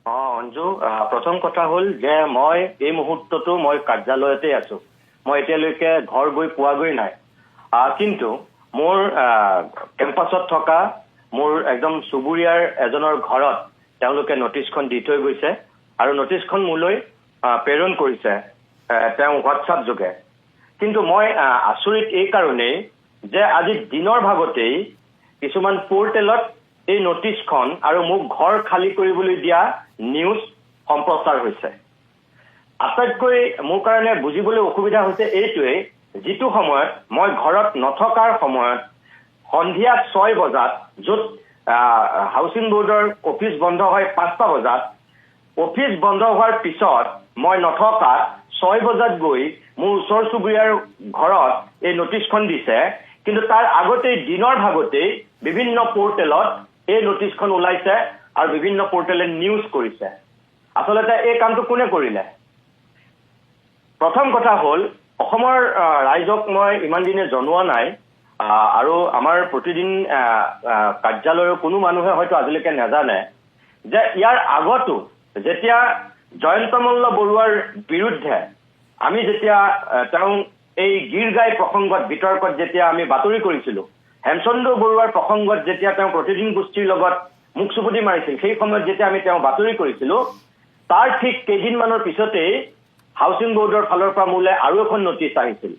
অঞ্জু, প্ৰথম কথা হ'ল যে মই এই মুহূৰ্ততো মই কাৰ্যালয়তে আছো। মই এতিয়ালৈকে ঘৰ গৈ পোৱাগৈ নাই। কিন্তু মোৰ কেম্পাছত থকা মোৰ একদম চুবুৰীয়াৰ এজনৰ ঘৰত তেওঁলোকে নটিচখন দি থৈ গৈছে আৰু নটিচখন মোলৈ প্ৰেৰণ কৰিছে তেওঁ হোৱাটছআপ যোগে। কিন্তু মই আচৰিত এই কাৰণেই যে আজি দিনৰ ভাগতেই কিছুমান পৰ্টেলত এই নটিচখন আৰু মোক ঘৰ খালী কৰিবলৈ দিয়া নিউজ সম্প্ৰচাৰ হৈছে। আটাইতকৈ মোৰ কাৰণে বুজিবলৈ অসুবিধা হৈছে এইটোৱেই, যিটো সময়ত মই ঘৰত নথকাৰ সময়ত সন্ধিয়া 6 বজাত, য'ত হাউচিং বোৰ্ডৰ অফিচ বন্ধ হয় 5টা বজাত, অফিচ বন্ধ হোৱাৰ পিছত মই নথকা 6 বজাত গৈ মোৰ ওচৰ চুবুৰীয়াৰ ঘৰত এই নটিচখন দিছে। কিন্তু তাৰ আগতেই দিনৰ ভাগতেই বিভিন্ন পৰ্টেলত এই নটিচখন ওলাইছে আৰু বিভিন্ন পৰ্টেলে নিউজ কৰিছে। আচলতে এই কামটো কোনে কৰিলে? প্ৰথম কথা হ'ল, অসমৰ ৰাইজক মই ইমান দিনে জনোৱা নাই আৰু আমাৰ প্ৰতিদিন কাৰ্যালয়ৰ কোনো মানুহে হয়তো আজিলৈকে নাজানে যে ইয়াৰ আগতো যেতিয়া জয়ন্ত মল্ল বৰুৱাৰ বিৰুদ্ধে আমি যেতিয়া তেওঁ এই গীৰগাই প্ৰসংগত বিতৰ্কত যেতিয়া আমি বাতৰি কৰিছিলো, হেমচন্দ্ৰ বৰুৱাৰ প্ৰসংগত যেতিয়া তেওঁ প্ৰতিদিন গোষ্ঠীৰ লগত মুখ চুপতি মাৰিছিল, সেই সময়ত যেতিয়া আমি তেওঁ বাতৰি কৰিছিলো, তাৰ ঠিক কেইদিনমানৰ পিছতেই হাউচিং বোৰ্ডৰ ফালৰ পৰা মোলৈ আৰু এখন নটিচ আহিছিল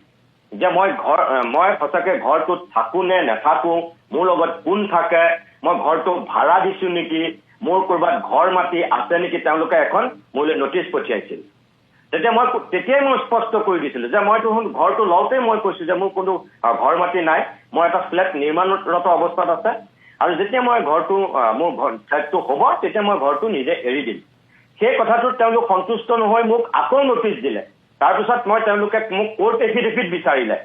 যে মই সঁচাকে ঘৰটোত থাকো নে নাথাকো, মোৰ লগত কোন থাকে, মই ঘৰটো ভাড়া দিছো নেকি, মোৰ ক'ৰবাত ঘৰ মাটি আছে নেকি, তেওঁলোকে এখন মোলৈ নটিচ পঠিয়াইছিল। তেতিয়াই মই স্পষ্ট কৰি দিছিলো যে মইতো ঘৰটো লওঁতেই মই কৈছো যে মোৰ কোনো ঘৰ মাটি নাই, মই এটা ফ্লেট নিৰ্মাণৰত অৱস্থাত আছে আৰু যেতিয়া মই ঘৰটো মোৰ ফ্লেটটো হ'ব তেতিয়া মই ঘৰটো নিজে এৰি দিম। সেই কথাটোত তেওঁলোক সন্তুষ্ট নহৈ মোক আকৌ নটিচ দিলে। তাৰপিছত তেওঁলোকে মোক কোৰ্ট এফিডেভিট বিচাৰিলে।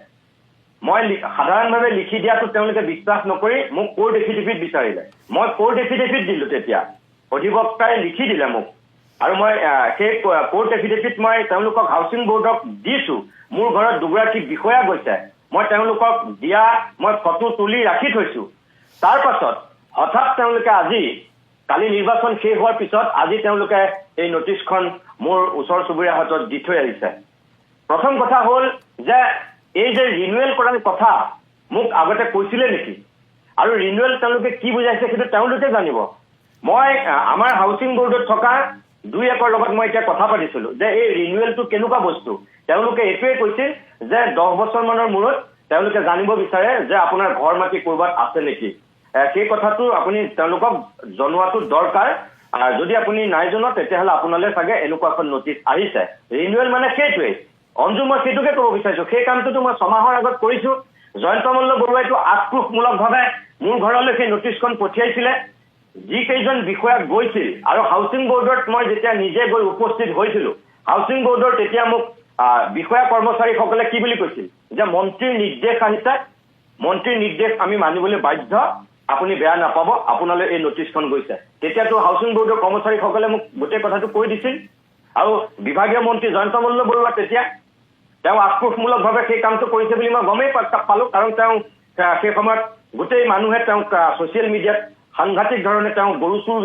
মই সাধাৰণভাৱে লিখি দিয়াটো তেওঁলোকে বিশ্বাস নকৰি মোক কোৰ্ট এফিডেভিট বিচাৰিলে। মই কোৰ্ট এফিডেভিট দিলো। তেতিয়া অধিবক্তাই লিখি দিলে মোক আৰু মই সেই কোৰ্ট এফিডেভিট মই তেওঁলোকক হাউচিং বোৰ্ডক দিছো। মোৰ ঘৰত দুগৰাকী বিষয়া গৈছে, মই তেওঁলোকক দিয়া মই ফটো তুলি ৰাখি থৈছো। তাৰ পাছত হঠাৎ তেওঁলোকে আজি কালি নিৰ্বাচন শেষ হোৱাৰ পিছত আজি তেওঁলোকে এই নটিচখন মোৰ ওচৰ চুবুৰীয়াৰ হাতত দি থৈ আহিছে। প্ৰথম কথা হ'ল যে এই যে ৰিনুৱেল কৰাৰ কথা মোক আগতে কৈছিলে নেকি আৰু ৰিনুৱেল তেওঁলোকে কি বুজাইছে সেইটো তেওঁলোকে জানিব। মই আমাৰ হাউচিং বোৰ্ডত থকা 2-1ৰ লগত মই এতিয়া কথা পাতিছিলো যে এই ৰিনুৱেলটো কেনেকুৱা বস্তু। তেওঁলোকে এইটোৱে কৈছিল যে 10 বছৰমানৰ মূৰত তেওঁলোকে জানিব বিচাৰে যে আপোনাৰ ঘৰ মাটি ক'ৰবাত আছে নেকি। সেই কথাটো আপুনি তেওঁলোকক জনোৱাটো দৰকাৰ। যদি আপুনি নাই জনোৱা তেতিয়াহ'লে আপোনালৈ চাগে এনেকুৱা এখন নটিচ আহিছে। ৰিনুৱেল মানে সেইটোৱেই। অঞ্জু, মই সেইটোকে ক'ব বিচাৰিছো। সেই কামটোতো মই 6 মাহৰ আগত কৰিছো। জয়ন্ত মল্ল বৰুৱাইটো আক্ৰোশমূলকভাৱে মোৰ ঘৰলৈ সেই নটিচখন পঠিয়াইছিলে। যিকেইজন বিষয়া গৈছিল আৰু হাউচিং বোৰ্ডত মই যেতিয়া নিজে গৈ উপস্থিত হৈছিলো, হাউচিং বোৰ্ডৰ তেতিয়া মোক বিষয়া কৰ্মচাৰীসকলে কি বুলি কৈছিল যে মন্ত্ৰীৰ নিৰ্দেশ আহিছে, মন্ত্ৰীৰ নিৰ্দেশ আমি মানিবলৈ বাধ্য, আপুনি বেয়া নাপাব, আপোনালৈ এই নটিচখন গৈছে। তেতিয়াতো হাউচিং বোৰ্ডৰ কৰ্মচাৰীসকলে মোক গোটেই কথাটো কৈ দিছিল আৰু বিভাগীয় মন্ত্ৰী জয়ন্ত মল্ল বৰুৱা তেতিয়া তেওঁ আক্ৰোশমূলকভাৱে সেই কামটো কৰিছে বুলি মই গমেই পালো। কাৰণ তেওঁ সেই সময়ত গোটেই মানুহে তেওঁক ছচিয়েল মিডিয়াত সাংঘাতিক ধৰণে তেওঁ গৰু চুৰ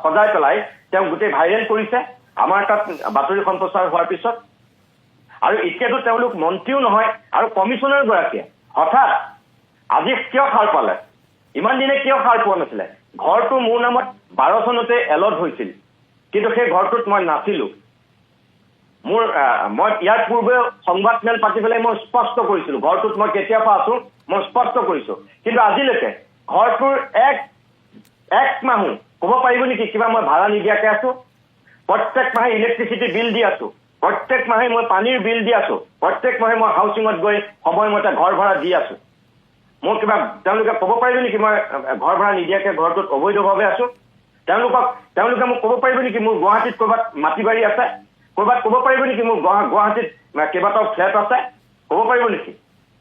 সজাই পেলাই তেওঁ গোটেই ভাইৰেল কৰিছে আমাৰ তাত বাতৰি সম্প্ৰচাৰ হোৱাৰ পিছত। আৰু এতিয়াতো তেওঁলোক মন্ত্ৰীও নহয় আৰু কমিশনাৰ গৰাকীয়ে হঠাৎ আজি কিয় সাৰ পালে? ইমান দিনে কিয় সাৰ পোৱা নাছিলে? ঘৰটো মোৰ নামত 12 চনতে এলট হৈছিল, কিন্তু সেই ঘৰটোত মই নাছিলো। মই ইয়াৰ পূৰ্বে সংবাদ মেল পাতি পেলাই মই স্পষ্ট কৰিছিলো ঘৰটোত মই কেতিয়াৰ পৰা আছো, মই স্পষ্ট কৰিছো। কিন্তু আজিলৈকে ঘৰটোৰ এক মাহো ক'ব পাৰিব নেকি কিবা মই ভাড়া নিদিয়াকে আছো? প্ৰত্যেক মাহে ইলেক্ট্ৰিচিটি বিল দি আছো, প্ৰত্যেক মাহে মই পানীৰ বিল দি আছো, প্ৰত্যেক মাহে মই হাউচিঙত গৈ সময়মতে ঘৰ ভাড়া দি আছো। মোৰ কিবা তেওঁলোকে ক'ব পাৰিব নেকি মই ঘৰ ভাড়া নিদিয়াকে ঘৰটোত অবৈধভাৱে আছো? তেওঁলোকে মোক ক'ব পাৰিব নেকি মোৰ গুৱাহাটীত ক'ৰবাত মাটি বাৰী আছে? ক'ৰবাত ক'ব পাৰিব নেকি মোৰ গুৱাহাটীত কেইবাটাও ফ্লেট আছে? ক'ব পাৰিব নেকি?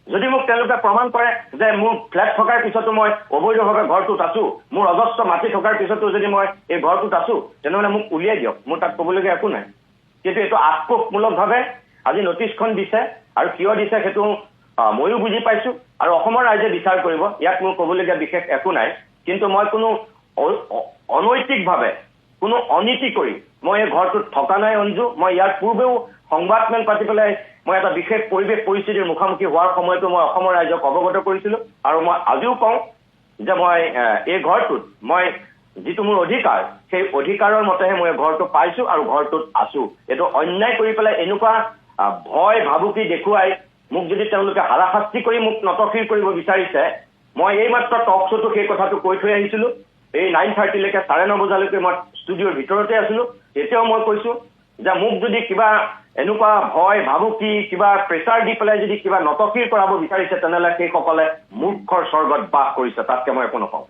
যদি মোক তেওঁলোকে প্ৰমাণ কৰে যে মোৰ ফ্লেট থকাৰ পিছতো মই অবৈধভাৱে ঘৰটোত আছো, মোৰ অজস্ৰ মাটি থকাৰ পিছতো যদি মই এই ঘৰটোত আছো, তেনেহ'লে মোক উলিয়াই দিয়ক, মোৰ তাত ক'বলগীয়া একো নাই। কিন্তু এইটো আক্ৰোশমূলকভাৱে আজি নটিচখন দিছে আৰু কিয় দিছে সেইটো ময়ো বুজি পাইছো আৰু অসমৰ ৰাইজে বিচাৰ কৰিব। ইয়াত মোৰ ক'বলগীয়া বিশেষ একো নাই। কিন্তু মই কোনো অনৈতিকভাৱে কোনো অনীতি কৰি মই এই ঘৰটোত থকা নাই অঞ্জু। মই ইয়াৰ পূৰ্বেও সংবাদমেল পাতি পেলাই মই এটা বিশেষ পৰিৱেশ পৰিস্থিতিৰ মুখামুখি হোৱাৰ সময়তো মই অসমৰ ৰাইজক অৱগত কৰিছিলোঁ আৰু মই আজিও কওঁ যে মই এই ঘৰটোত মই যিটো মোৰ অধিকাৰ সেই অধিকাৰৰ মতেহে মই ঘৰটো পাইছোঁ আৰু ঘৰটোত আছোঁ। এইটো অন্যায় কৰি পেলাই এনেকুৱা ভয় ভাবুকি দেখুৱাই মোক যদি তেওঁলোকে হাৰাশাস্তি কৰি মোক নতশিৰ কৰিব বিচাৰিছে, মই এইমাত্ৰ টক শ্ব'টো সেই কথাটো কৈ থৈ আহিছিলোঁ। এই 9:30লৈকে 9:30 বজালৈকে মই ষ্টুডিঅ'ৰ ভিতৰতে আছিলোঁ। তেতিয়াও মই কৈছোঁ যে মোক যদি কিবা এনেকুৱা ভয় ভাবুকি কিবা প্ৰেছাৰ দি পেলাই যদি কিবা নতশিৰ কৰাব বিচাৰিছে তেনেহ'লে সেইসকলে মূৰ্খৰ স্বৰ্গত বাস কৰিছে, তাতকৈ মই একো নকওঁ।